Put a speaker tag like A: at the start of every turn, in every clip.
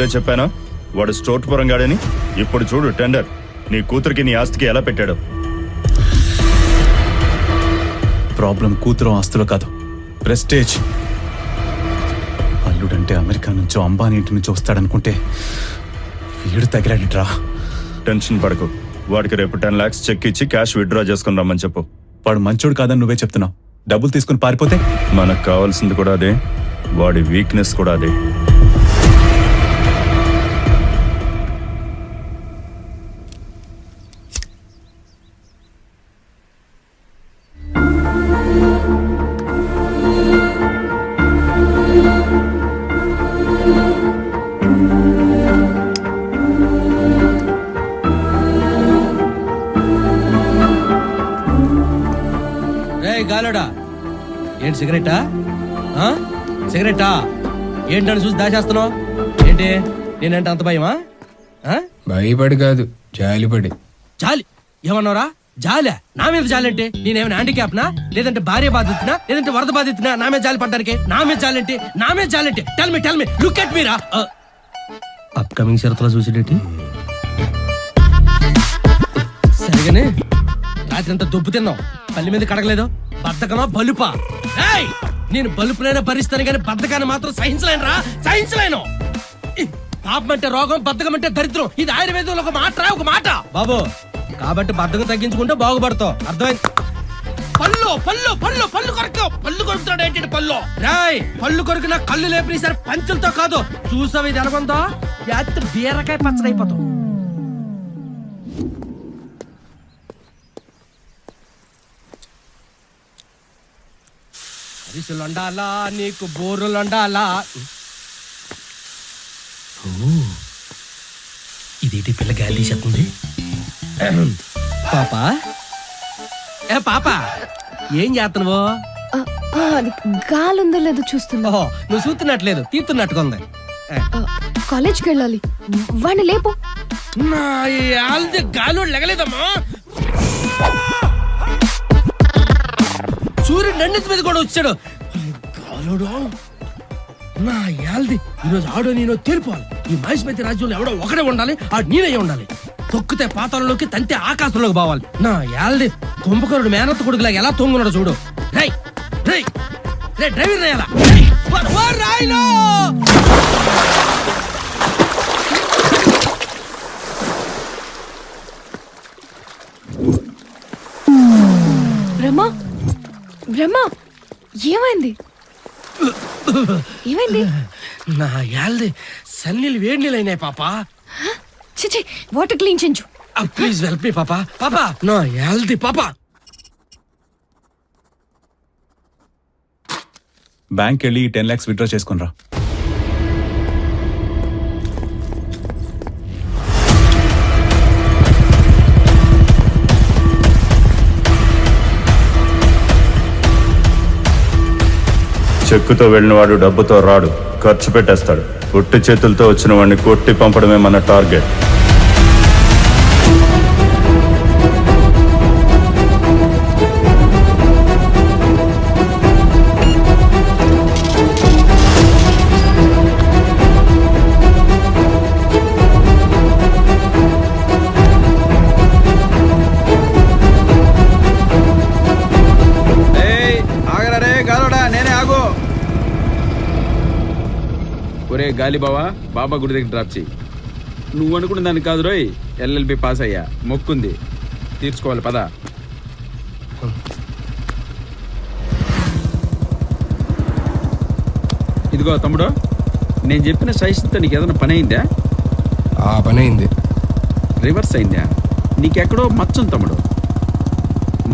A: ముందే చెప్పానా వాడు స్టోర్పురం గాడని? ఇప్పుడు చూడు టెండర్ నీ కూతురికి నీ ఆస్తికి ఎలా పెట్టాడు.
B: ప్రాబ్లం కూతురు ఆస్తులో కాదు, ప్రెస్టేజ్. అల్లుడంటే అమెరికా నుంచో అంబానీ ఇంటి నుంచి వస్తాడనుకుంటే వీడు తగిలాడిట్రా.
A: టెన్షన్ పడకు, వాడికి రేపు 10 lakhs చెక్ ఇచ్చి క్యాష్ విత్డ్రా చేసుకుని రమ్మని చెప్పు.
B: వాడు మంచోడు కాదని నువ్వే చెప్తున్నావు. డబ్బులు తీసుకుని పారిపోతే?
A: మనకు కావాల్సింది కూడా అదే, వాడి వీక్నెస్ కూడా అదే.
C: గాలోడా ఏంటి సిగరెట్టా? సిగరెట్టా ఏంటని చూసి దాచేస్తున్నావు ఏంటి? నేనంటే అంత భయమా?
D: భయపడి కాదు, జాలిపడి.
C: జాలి ఏమన్నారా? జాలే? నా మీద జాలంటే నేనేమైనా హ్యాండిక్యాప్నా? లేదంటే భార్య బాధితున్నా? లేదంటే వరద బాధితున్నా? నా మీద జాలి పడ్డానికి నా మీద జాలంటే టెల్ మీ లుక్ ఎట్ మీరా. అప్కమింగ్ షరతులో చూసేటి సరిగానే రాత్రి అంతా దొబ్బు తిన్నావు, పల్లి మీద కడగలేదు. బద్దకమా బలుపా? నేను బలుపునైనా భరిస్తాను కానీ బద్దకాన్ని మాత్రం సహించలేను. పాపం అంటే రోగం, బద్దకం అంటే దరిద్రం. ఇది ఆయుర్వేదంలో ఒక మాట బాబు. కాబట్టి బద్దకం తగ్గించుకుంటే బాగుపడతావు, అర్థమైంది? పళ్ళు కొరుకుతాడు ఏంటి? పళ్ళు కొరికిన కళ్ళు లేపి సరే పంచులతో కాదు. చూసావు ఇది అనుకుందా? బీరకాయ పచ్చడైపోతావు. అరిసెలుండాలా నీకు, బోరులుండాలా? ఇదేంటి పిల్ల గాలి తీసేస్తుంది? పాపా పాపా ఏం చేస్తున్నావు?
E: గాలుందో లేదో చూస్తున్నా.
C: నువ్వు చూస్తున్నట్లేదు, తీస్తున్నట్టుగా ఉంది.
E: కాలేజ్కి వెళ్ళాలి, వాడిని లేపు.
C: గాలి లెగలేదమ్మా. సూర్యుడు నన్నిటి మీద కూడా వచ్చాడు. గాలుడు నా యాల్ది ఈరోజు ఆడో నేను తీర్పాలి. ఈ మహేష్మతి రాజ్యంలో ఎవడో ఒకడే ఉండాలి, ఆడు నేనే ఉండాలి. తొక్కితే పాతాళంలోకి, తంతే ఆకాశంలోకి పోవాలి. నా యాల్ది కుంభకరుడు మేనత్త కొడుకులాగా ఎలా తొంగున్నాడు చూడు. డ్రైవర్ రాయాలా?
E: బ్రహ్మ ఏమైంది?
C: నా యాల్ది సన్నీళ్ళు వేడి నీళ్ళు అయినాయి పాపా.
E: చిచి, వాటర్ క్లీన్ చేయించు.
C: ప్లీజ్ హెల్ప్ మీ పాపా. పాపా నా యాల్ది పాపా.
B: బ్యాంక్ వెళ్ళి 10 lakhs విత్డ్రా చేసుకుని రా.
A: చెక్కుతో వెళ్ళిన వాడు డబ్బుతో రాడు, ఖర్చు పెట్టేస్తాడు. ఒట్టి చేతులతో వచ్చిన వాడిని కొట్టి పంపడమే మన టార్గెట్.
D: ఒరే గాలి బాబా గుడి దగ్గర డ్రాప్ చేయి. నువ్వు అనుకున్న దాన్ని కాదు రోయ్, LLB పాస్ అయ్యా, మొక్కుంది తీర్చుకోవాలి, పదా. ఇదిగో తమ్ముడు, నేను చెప్పిన సైజుతో నీకు ఏదైనా పని అయిందా?
F: పని అయింది.
D: రివర్స్ అయిందా? నీకెక్కడో మచ్చం తమ్ముడు.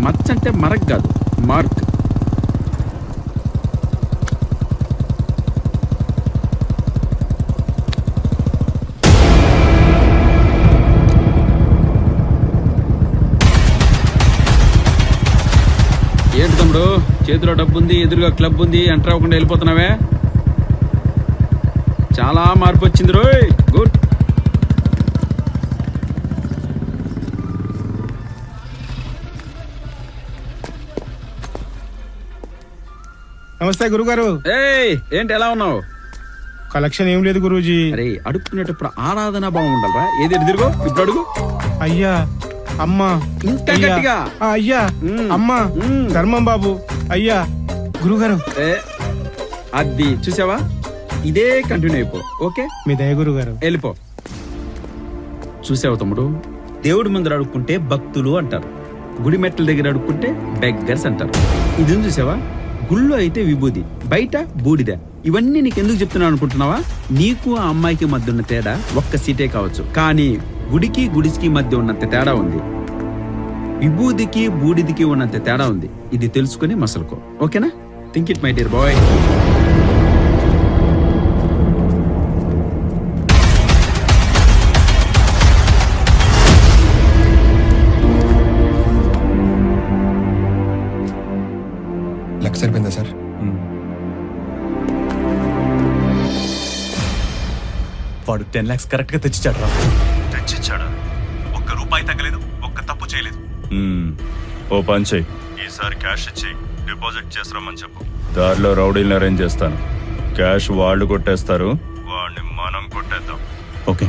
D: మచ్చ అంటే మరక్ కాదు, మార్క్. ఏంటి తమ్ముడు, చేతిలో డబ్బు ఉంది, ఎదురుగా క్లబ్ ఉంది, ఎంటర్ అవ్వకుండా వెళ్ళిపోతున్నావే? చాలా మార్పు వచ్చింది రోయ్. గుడ్.
F: నమస్తే గురుగారు.
D: ఏంటి ఎలా ఉన్నావు?
G: కలెక్షన్ ఏం లేదు గురూజీ.
D: అరే అడుక్కునేటప్పుడు ఆరాధన భావం ఉండాలరా. ఏది తిరుగు ఇప్పుడు అడుగు.
G: అయ్యా అమ్మా
D: ఇంకా
G: అయ్యా.
D: గట్టిగా.
G: అయ్యా
D: మ్మ్.
G: అమ్మా
D: మ్మ్.
G: ధర్మం బాబు అయ్యా గురుగారు.
D: ఏ, అది చూసావా, ఇదే కంటిన్యూ అయిపో. ఓకే,
G: మీ దయ గురుగారు.
D: వెళ్ళిపో. చూసావు తమ్ముడు, దేవుడి ముందర అడుక్కుంటే భక్తులు అంటారు, గుడి మెట్ల దగ్గర అడుక్కుంటే బెగ్గర్స్ అంటారు. ఇది ఉంది చూసావా, గుళ్ళో అయితే విభూది, బయట బూడిద. ఇవన్నీ నీకు ఎందుకు చెప్తున్నాను అనుకుంటున్నావా? నీకు ఆ అమ్మాయికి మధ్య ఉన్న తేడా ఒక్క సీటే కావచ్చు, కానీ గుడికి గుడికి మధ్య ఉన్నంత తేడా ఉంది. విభూదికి బూడిదికి ఉన్నంత తేడా ఉంది. ఇది తెలుసుకుని మసలుకో. ఓకేనా? Think it my dear bye.
F: లెక్క సరిపోయిందా సార్?
B: వాడు 10 lakhs కరెక్ట్ గా తెచ్చిచ్చాడు రా.
A: తెచ్చిచ్చాడా?
B: ఒక్క రూపాయి తగ్గలేదు, ఒక్క తప్పు చేయలేదు.
A: ఓ పని చెయ్యి, ఈసారి క్యాష్ ఇచ్చి డిపాజిట్ చేస్తామని చెప్పు. దారిలో రౌడీలను అరేంజ్ చేస్తాను. క్యాష్ వాళ్ళు కొట్టేస్తారు, వాడిని మనం కొట్టేద్దాం.
B: ఓకే.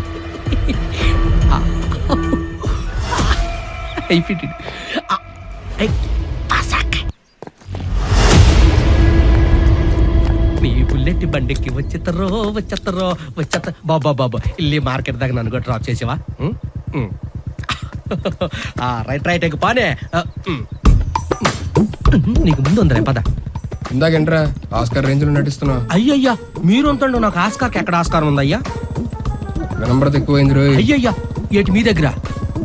C: నీ బుల్లెట్ బండికి వచ్చేత్తరో బాబా బాబా ఇల్లి మార్కెట్ దగ్గర నన్ను కూడా డ్రాప్ చేసేవా? రైట్ ఎగ్ పానే. నీకు ముందు ఉందిరే పద.
F: ఇందాకేంట్రా ఆస్కార్ రేంజ్ లో నటిస్తున్నావు?
C: అయ్యయ్యా మీరు అంతండు, నాకు ఆస్కార్కి ఎక్కడ ఆస్కారం ఉందయ్యా?
F: వినమ్రత ఎక్కువైంది రోయ్.
C: అయ్యయ్యా ఏటి మీ దగ్గర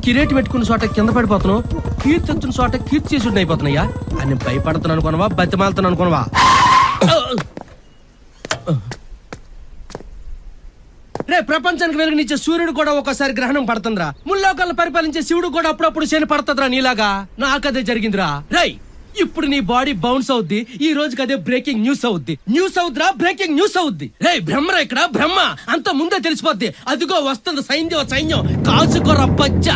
C: కిరీటి పెట్టుకున్న చోట కింద పడిపోతున్నావు, కీర్తి వచ్చిన చోట కీర్తి చేసి అయిపోతున్నాయ్యా. అని భయపడుతున్నాను అనుకోనవా, బతిమాలుతున్నాను అనుకోనవా? రే, ప్రపంచానికి వెలుగునిచ్చే సూర్యుడు కూడా ఒకసారి గ్రహణం పడుతుందిరా. ముల్లోకాలను పరిపాలించే శివుడు కూడా అప్పుడప్పుడు శని పడుతుందిరా నీలాగా. నాకదే జరిగిందిరా. రై, ఇప్పుడు నీ బాడీ బౌన్స్ అవుద్ది, ఈ రోజుకి అదే బ్రేకింగ్ న్యూస్ అవుద్ది. న్యూస్ అవుద్దిరా, బ్రేకింగ్ న్యూస్ అవుద్ది. రే బ్రహ్మరా ఇక్కడ బ్రహ్మ అంత ముందే తెలిసిపోద్ది. అదిగో వస్తుంది సైన్యం కాసుకోర బచ్చ.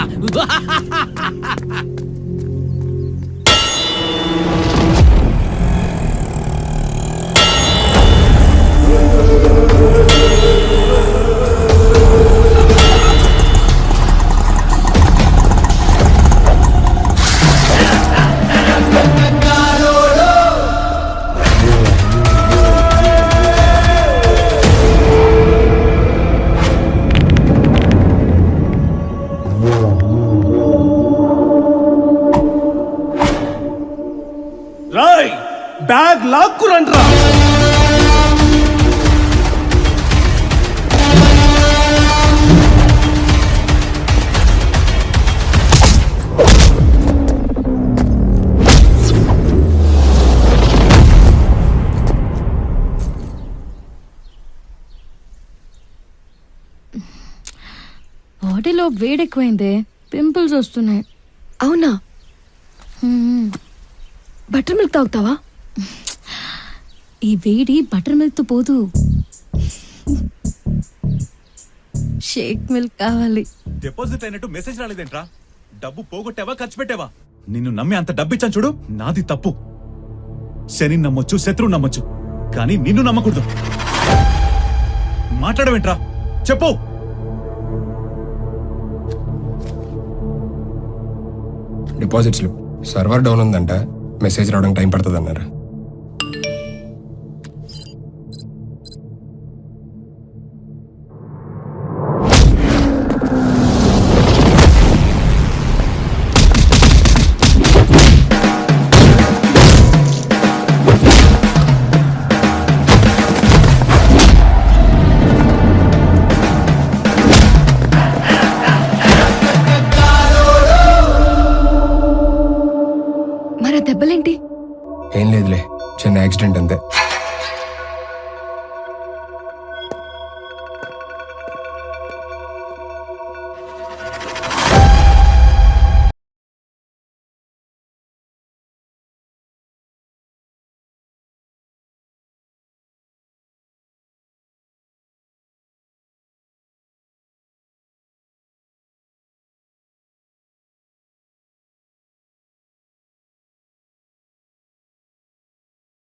G: రాయ్ బ్యాగ్ లాక్కురండ్రా.
E: బాడీలో వేడెక్కువైందే, పింపుల్స్ వస్తున్నాయి.
H: అవునా?
E: బటర్ మిల్క్ తాగుతావా?
H: ఈ వేడి బటర్ మిల్క్ తో పోదు, షేక్ మిల్క్ కావాలి.
B: డిపాజిట్ అయినట్టు మెసేజ్ రాలేదేంట్రా? డబ్బు పోగొట్టావా, ఖర్చు పెట్టావా? నిన్ను నమ్మి అంత డబ్బు ఇచ్చాను చూడు, నాది తప్పు. శని నమ్మొచ్చు, శత్రువు నమ్మొచ్చు, కానీ నిన్ను నమ్మకూడదు. మాట్లాడవేంట్రా? చెప్పు.
F: డిపాజిట్ స్లిప్ సర్వర్ డౌన్ ఉందంట, మెసేజ్ రావడానికి టైం పడుతుంది అన్నారు.
E: మరి ఆ దెబ్బలేంటి?
F: ఏం లేదులే, చిన్న యాక్సిడెంట్ అంతే.